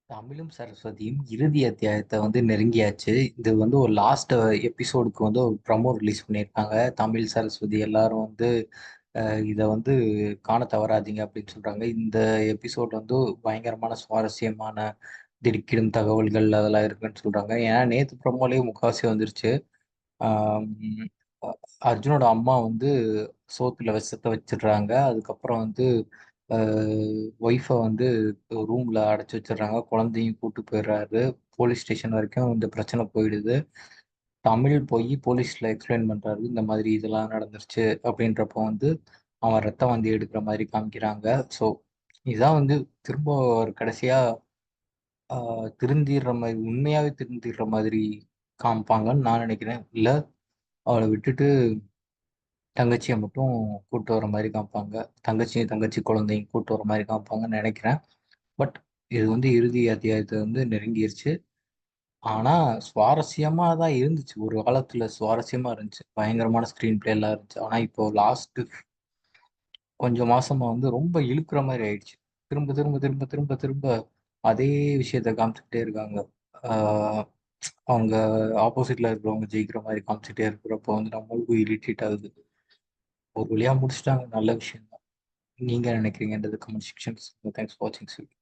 தமிழும் சரஸ்வதியும் இறுதி அத்தியாயத்தை நெருங்கியாச்சு. இது ஒரு லாஸ்ட் எபிசோடுக்கு ஒரு ப்ரமோ ரிலீஸ் பண்ணியிருக்காங்க. தமிழ் சரஸ்வதி எல்லாரும் இதை காண தவறாதீங்க அப்படின்னு சொல்றாங்க. இந்த எபிசோட் பயங்கரமான சுவாரஸ்யமான திடுக்கிடும் தகவல்கள் அதெல்லாம் இருக்குன்னு சொல்றாங்க. ஏன்னா நேத்து ப்ரமோலயே முக்காவாசி வந்துருச்சு. ஆம், அ- அர்ஜுனோட அம்மா சோத்துல விஷத்தை வச்சிடுறாங்க. அதுக்கப்புறம் ஒய்ஃபை ரூம்ல அடைச்சு வச்சிடுறாங்க. குழந்தையும் கூட்டு போயிடுறாரு. போலீஸ் ஸ்டேஷன் வரைக்கும் இந்த பிரச்சனை போயிடுது. தமிழ் போய் போலீஸ்ல எக்ஸ்பிளைன் பண்றாரு, இந்த மாதிரி இதெல்லாம் நடந்துருச்சு அப்படின்றப்போ அவன் ரத்தம் எடுக்கிற மாதிரி காமிக்கிறாங்க. ஸோ இதான் திரும்ப ஒரு கடைசியா திருந்திடுற மாதிரி, உண்மையாவே திருந்திடுற மாதிரி காமிப்பாங்கன்னு நான் நினைக்கிறேன். இல்ல அவளை விட்டுட்டு தங்கச்சியை மட்டும் கூட்டு வர மாதிரி காமிப்பாங்க. தங்கச்சியும் தங்கச்சி குழந்தையும் கூட்டு வர மாதிரி காமிப்பாங்கன்னு நினைக்கிறேன். பட் இது இறுதி அத்தியாயத்தை நெருங்கிருச்சு. ஆனா சுவாரஸ்யமா தான் இருந்துச்சு. ஒரு காலத்துல சுவாரஸ்யமா இருந்துச்சு. பயங்கரமான ஸ்கிரீன் பிளே எல்லாம் இருந்துச்சு. ஆனா இப்போ லாஸ்ட் கொஞ்சம் மாசமா ரொம்ப இழுக்கிற மாதிரி ஆயிடுச்சு. திரும்ப திரும்ப திரும்ப திரும்ப திரும்ப அதே விஷயத்த காமிச்சுக்கிட்டே இருக்காங்க. ஆஹ் அவங்க ஆப்போசிட்ல இருக்கிறவங்க ஜெயிக்கிற மாதிரி காமிச்சுட்டே இருக்கிறப்போ நம்மளுக்கும் இரிட்டேட் ஆகுது. ஒரு வழியா முடிச்சிட்டாங்க, நல்ல விஷயம் தான். நீங்க என்ன நினைக்கிறீங்கன்றது கமெண்ட் செக்ஷன். தேங்க்ஸ் ஃபார் வாட்சிங்.